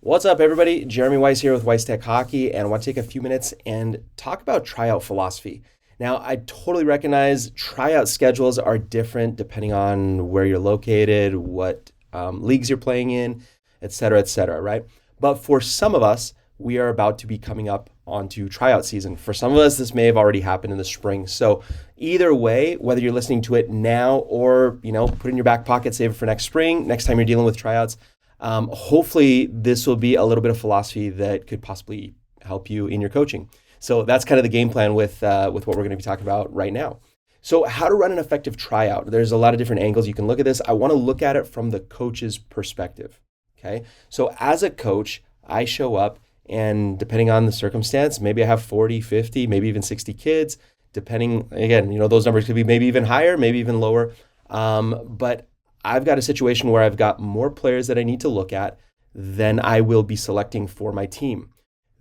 What's up, everybody? Jeremy Weiss here with Weiss Tech Hockey, and I want to take a few minutes and talk about tryout philosophy. Now, I totally recognize tryout schedules are different depending on where you're located, what leagues you're playing in, et cetera, right? But for some of us, we are about to be coming up onto tryout season. For some of us, this may have already happened in the spring. So either way, whether you're listening to it now or, put it in your back pocket, save it for next spring, next time you're dealing with tryouts, hopefully this will be a little bit of philosophy that could possibly help you in your coaching. So that's kind of the game plan with what we're going to be talking about right now. So how to run an effective tryout. There's a lot of different angles you can look at this. I want to look at it from the coach's perspective. Okay. So as a coach, I show up and depending on the circumstance, maybe I have 40, 50, maybe even 60 kids, depending, again, those numbers could be maybe even higher, maybe even lower. But I've got a situation where I've got more players that I need to look at than I will be selecting for my team.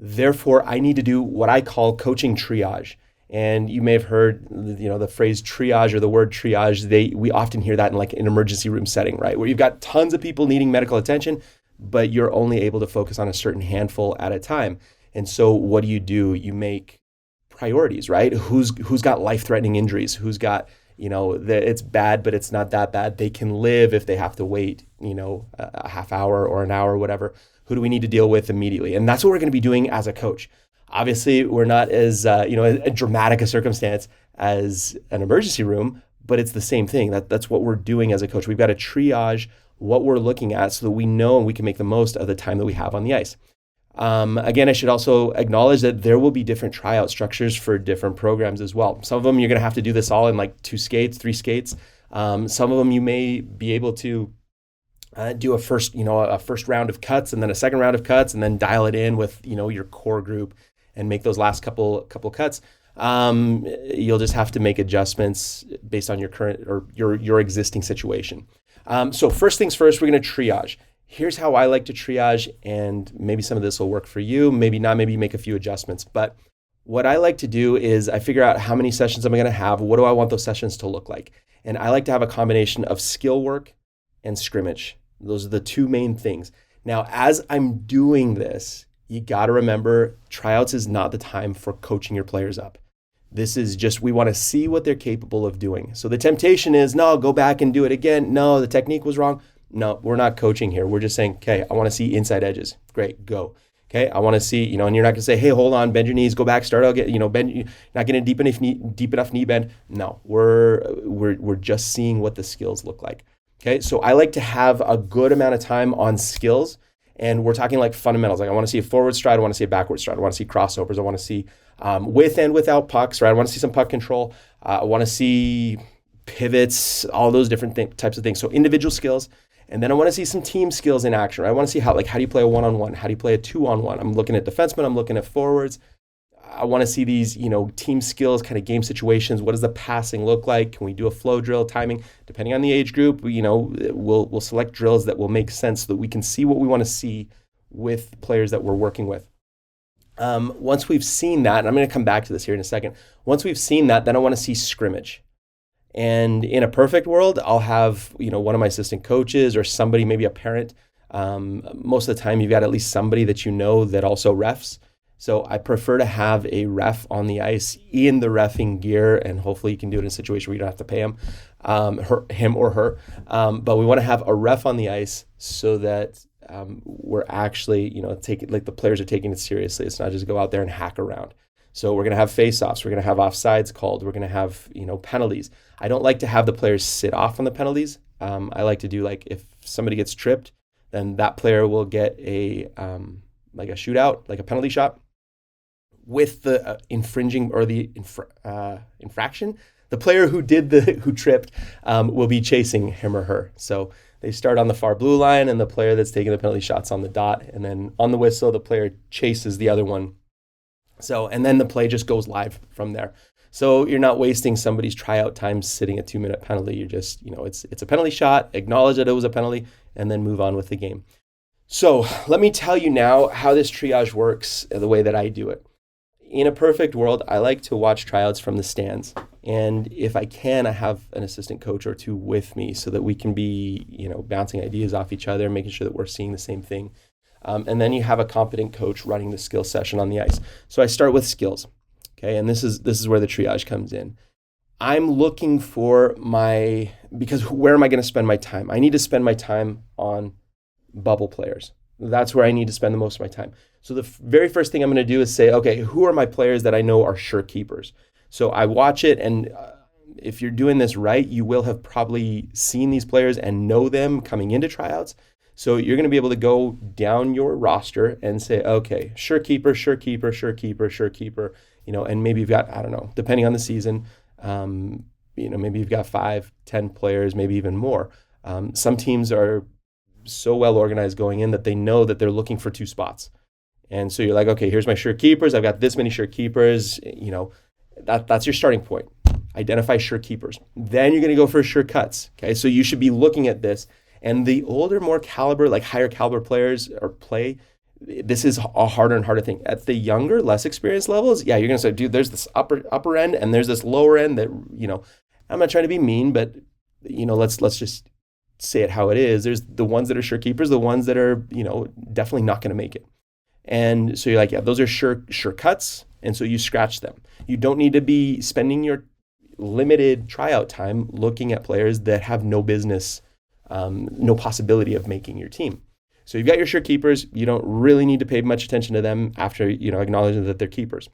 Therefore, I need to do what I call coaching triage. And you may have heard, the phrase triage or the word triage. We often hear that in like an emergency room setting, right? Where you've got tons of people needing medical attention, but you're only able to focus on a certain handful at a time. And so what do? You make priorities, right? Who's got life-threatening injuries? Who's got it's bad, but it's not that bad. They can live if they have to wait, a half hour or an hour or whatever. Who do we need to deal with immediately? And that's what we're going to be doing as a coach. Obviously, we're not as, a dramatic a circumstance as an emergency room, but it's the same thing. That's what we're doing as a coach. We've got to triage what we're looking at so that we know and we can make the most of the time that we have on the ice. Again, I should also acknowledge that there will be different tryout structures for different programs as well. Some of them you're going to have to do this all in like 2 skates, 3 skates. Some of them you may be able to do a first round of cuts and then a second round of cuts and then dial it in with your core group and make those last couple cuts. You'll just have to make adjustments based on your current or your existing situation. So first things first, we're going to triage. Here's how I like to triage, and maybe some of this will work for you, maybe not, maybe make a few adjustments. But what I like to do is I figure out how many sessions am I going to have, what do I want those sessions to look like? And I like to have a combination of skill work and scrimmage. Those are the two main things. Now, as I'm doing this, you got to remember tryouts is not the time for coaching your players up. This is just, we want to see what they're capable of doing. So the temptation is, no, go back and do it again. No, the technique was wrong. No, we're not coaching here. We're just saying, okay, I want to see inside edges. Great, go. Okay, I want to see, and you're not going to say, hey, hold on, bend your knees, go back, start out, bend. You're not getting a deep enough knee bend. No, we're just seeing what the skills look like. Okay, so I like to have a good amount of time on skills, and we're talking like fundamentals. Like I want to see a forward stride, I want to see a backward stride, I want to see crossovers, I want to see with and without pucks, right? I want to see some puck control. I want to see pivots, all those different types of things. So individual skills. And then I want to see some team skills in action. Right? I want to see how do you play a one-on-one? How do you play a two-on-one? I'm looking at defensemen. I'm looking at forwards. I want to see these, team skills, kind of game situations. What does the passing look like? Can we do a flow drill, timing? Depending on the age group, we'll select drills that will make sense so that we can see what we want to see with players that we're working with. Once we've seen that, and I'm going to come back to this here in a second. Once we've seen that, then I want to see scrimmage. And in a perfect world, I'll have, one of my assistant coaches or somebody, maybe a parent. Most of the time, you've got at least somebody that that also refs. So I prefer to have a ref on the ice in the reffing gear, and hopefully you can do it in a situation where you don't have to pay him or her. But we want to have a ref on the ice so that we're actually, the players are taking it seriously. It's not just go out there and hack around. So we're going to have face-offs. We're going to have offsides called. We're going to have, penalties. I don't like to have the players sit off on the penalties. I like to do if somebody gets tripped, then that player will get a shootout, like a penalty shot. With the infringing or the infraction, the player who tripped will be chasing him or her. So they start on the far blue line, and the player that's taking the penalty shot's on the dot, and then on the whistle, the player chases the other one. So, and then the play just goes live from there. So you're not wasting somebody's tryout time sitting a 2-minute penalty. You're just, it's a penalty shot, acknowledge that it was a penalty, and then move on with the game. So let me tell you now how this triage works the way that I do it. In a perfect world, I like to watch tryouts from the stands. And if I can, I have an assistant coach or two with me so that we can be, bouncing ideas off each other, making sure that we're seeing the same thing. And then you have a competent coach running the skill session on the ice. So I start with skills. Okay, and this is where the triage comes in. I'm looking for because where am I going to spend my time? I need to spend my time on bubble players. That's where I need to spend the most of my time. So the very first thing I'm going to do is say, okay, who are my players that I know are sure keepers? So I watch it, and if you're doing this right, you will have probably seen these players and know them coming into tryouts. So you're going to be able to go down your roster and say, okay, sure keeper, sure keeper, sure keeper, sure keeper, and maybe you've got, I don't know, depending on the season, maybe you've got 5, 10 players, maybe even more. Some teams are so well organized going in that they know that they're looking for 2 spots. And so you're like, okay, here's my sure keepers. I've got this many sure keepers. That's your starting point. Identify sure keepers. Then you're going to go for sure cuts. Okay, so you should be looking at this. And the older, more caliber, like higher caliber players or play, this is a harder and harder thing. At the younger, less experienced levels, yeah, you're going to say, dude, there's this upper end and there's this lower end that, I'm not trying to be mean, but, let's just say it how it is. There's the ones that are sure keepers, the ones that are, definitely not going to make it. And so you're like, yeah, those are sure cuts. And so you scratch them. You don't need to be spending your limited tryout time looking at players that have no business, no possibility of making your team. So you've got your sure keepers. You don't really need to pay much attention to them after, acknowledging that they're keepers.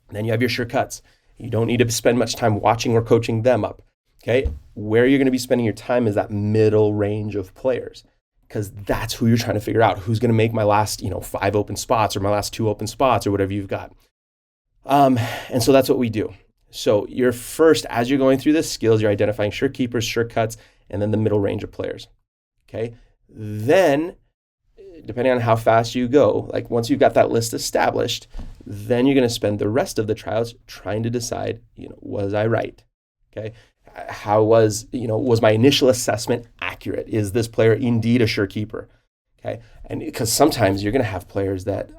And then you have your sure cuts. You don't need to spend much time watching or coaching them up. Okay. Where you're going to be spending your time is that middle range of players, because that's who you're trying to figure out who's going to make my last, 5 open spots or my last 2 open spots or whatever you've got. And so that's what we do. So you're first, as you're going through the skills, you're identifying sure keepers, sure cuts, and then the middle range of players. Okay. Then, depending on how fast you go, like once you've got that list established, then you're going to spend the rest of the trials trying to decide, was I right? Okay. How was my initial assessment accurate? Is this player indeed a sure keeper? Okay. And because sometimes you're going to have players that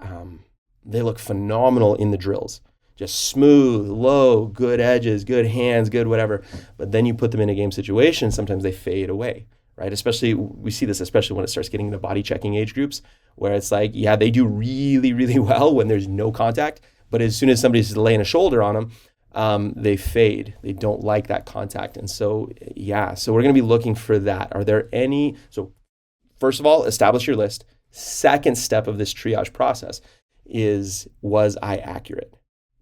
they look phenomenal in the drills, just smooth, low, good edges, good hands, good whatever. But then you put them in a game situation, sometimes they fade away, right? We see this especially when it starts getting into body checking age groups, where it's like, yeah, they do really, really well when there's no contact. But as soon as somebody's laying a shoulder on them, they fade. They don't like that contact. And so, so we're going to be looking for that. Are there any? So first of all, establish your list. Second step of this triage process is, was I accurate?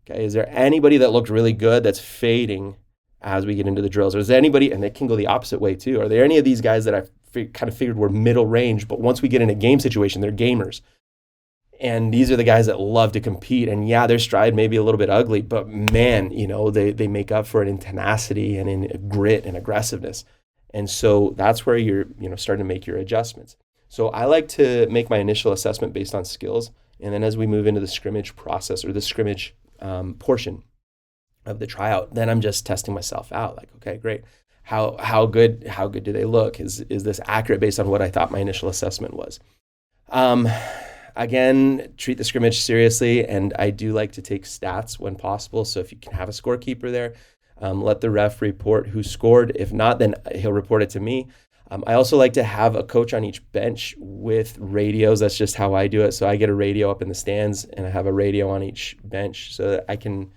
Okay, is there anybody that looked really good that's fading as we get into the drills? Or is there anybody, and it can go the opposite way too, are there any of these guys that I kind of figured were middle range, but once we get in a game situation, they're gamers? And these are the guys that love to compete. And yeah, their stride may be a little bit ugly, but man, they make up for it in tenacity and in grit and aggressiveness. And so that's where you're, starting to make your adjustments. So I like to make my initial assessment based on skills. And then as we move into the scrimmage process or the scrimmage portion of the tryout, then I'm just testing myself out. Like, okay, great. How good do they look? Is this accurate based on what I thought my initial assessment was? Again, treat the scrimmage seriously, and I do like to take stats when possible. So if you can have a scorekeeper there, let the ref report who scored. If not, then he'll report it to me. I also like to have a coach on each bench with radios. That's just how I do it. So I get a radio up in the stands, and I have a radio on each bench so that I can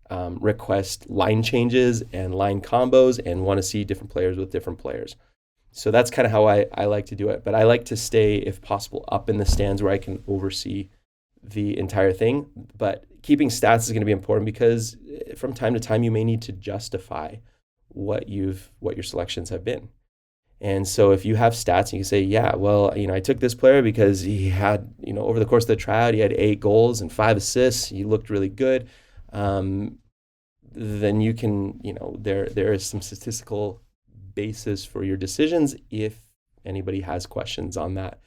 request line changes and line combos and want to see different players with different players. So that's kind of how I like to do it. But I like to stay, if possible, up in the stands where I can oversee the entire thing. But keeping stats is going to be important because from time to time you may need to justify what your selections have been. And so if you have stats and you say, yeah, well, I took this player because he had, over the course of the tryout, he had 8 goals and 5 assists. He looked really good. Then you can, there is some statistical basis for your decisions if anybody has questions on that.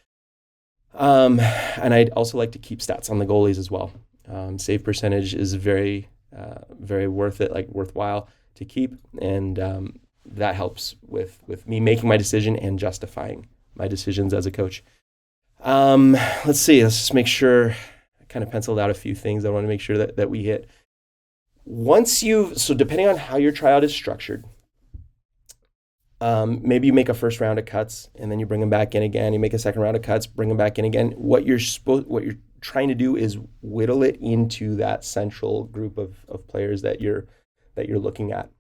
And I'd also like to keep stats on the goalies as well. Save percentage is very, very worthwhile to keep. And that helps with me making my decision and justifying my decisions as a coach. Let's just make sure I kind of penciled out a few things I want to make sure that we hit. So depending on how your tryout is structured, Maybe you make a first round of cuts and then you bring them back in again. You make a second round of cuts, bring them back in again. What you're trying to do is whittle it into that central group of players that you're looking at.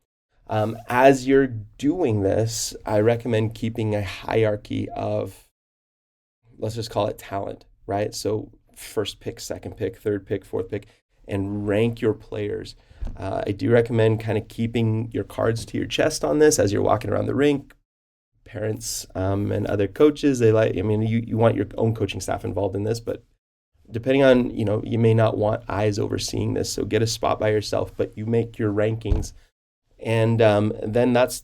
As you're doing this, I recommend keeping a hierarchy of, let's just call it talent, right? So first pick, second pick, third pick, fourth pick, and rank your players. I do recommend kind of keeping your cards to your chest on this as you're walking around the rink. Parents and other coaches, you want your own coaching staff involved in this, but depending on, you may not want eyes overseeing this. So get a spot by yourself, but you make your rankings. And then that's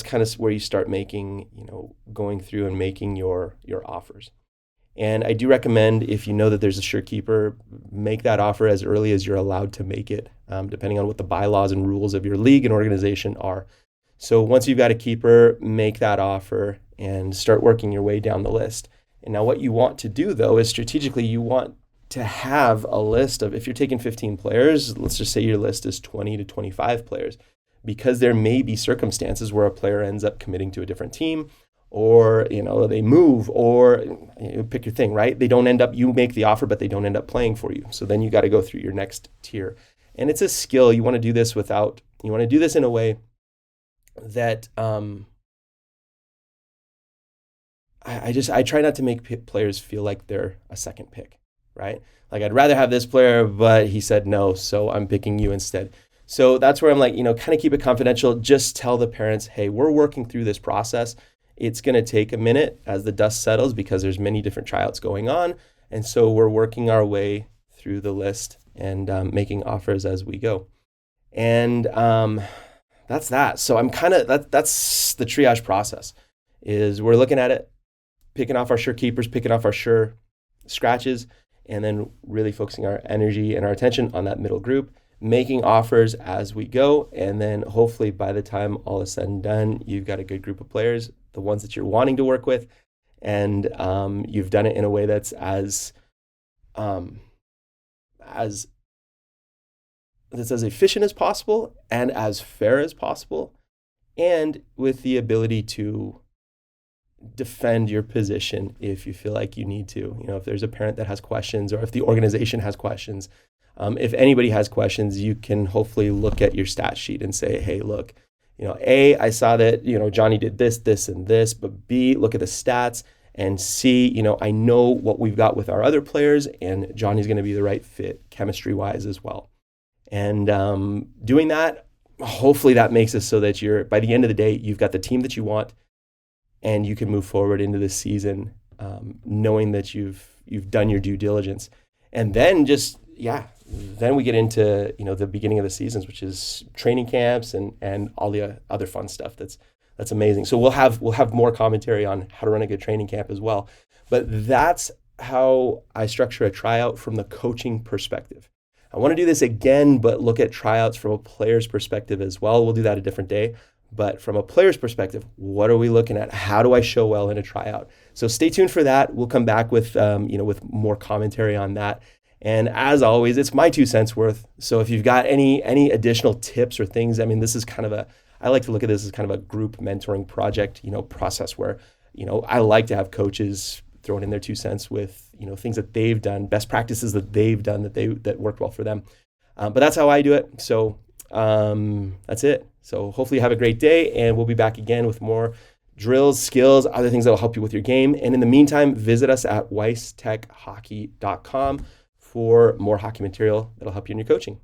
kind of where you start making, going through and making your offers. And I do recommend, if you know that there's a sure keeper, make that offer as early as you're allowed to make it, depending on what the bylaws and rules of your league and organization are. So once you've got a keeper, make that offer and start working your way down the list. And now what you want to do, though, is strategically you want to have a list of, if you're taking 15 players, let's just say your list is 20 to 25 players, because there may be circumstances where a player ends up committing to a different team, or they move, or pick your thing, right? They don't end up, you make the offer, but they don't end up playing for you. So then you got to go through your next tier. And it's a skill. You want to do this in a way that I try not to make players feel like they're a second pick, right? Like, I'd rather have this player, but he said no, so I'm picking you instead. So that's where I'm like, kind of keep it confidential. Just tell the parents, hey, we're working through this process. It's going to take a minute as the dust settles because there's many different tryouts going on. And so we're working our way through the list and making offers as we go. And that's that. So that's the triage process, is we're looking at it, picking off our sure keepers, picking off our sure scratches, and then really focusing our energy and our attention on that middle group, making offers as we go. And then hopefully by the time all is said and done, you've got a good group of players, the ones that you're wanting to work with. And you've done it in a way that's as efficient as possible and as fair as possible, and with the ability to defend your position if you feel like you need to. If there's a parent that has questions, or if the organization has questions, if anybody has questions, you can hopefully look at your stat sheet and say, hey, look, A, I saw that, Johnny did this, this, and this, but B, look at the stats, and C, I know what we've got with our other players, and Johnny's going to be the right fit chemistry-wise as well. And doing that, hopefully that makes it so that by the end of the day, you've got the team that you want, and you can move forward into the season knowing that you've done your due diligence. And then then we get into the beginning of the seasons, which is training camps and all the other fun stuff that's amazing. So we'll have more commentary on how to run a good training camp as well. But that's how I structure a tryout from the coaching perspective. I want to do this again, but look at tryouts from a player's perspective as well. We'll do that a different day. But from a player's perspective, what are we looking at? How do I show well in a tryout? So stay tuned for that. We'll come back with with more commentary on that. And as always, it's my 2 cents worth. So if you've got any additional tips or things, this is kind of I like to look at this as kind of a group mentoring project, process where, I like to have coaches throwing in their 2 cents with, things that they've done, best practices that they've done that worked well for them. But that's how I do it. So that's it. So hopefully you have a great day, and we'll be back again with more drills, skills, other things that will help you with your game. And in the meantime, visit us at weisstechhockey.com for more hockey material that'll help you in your coaching.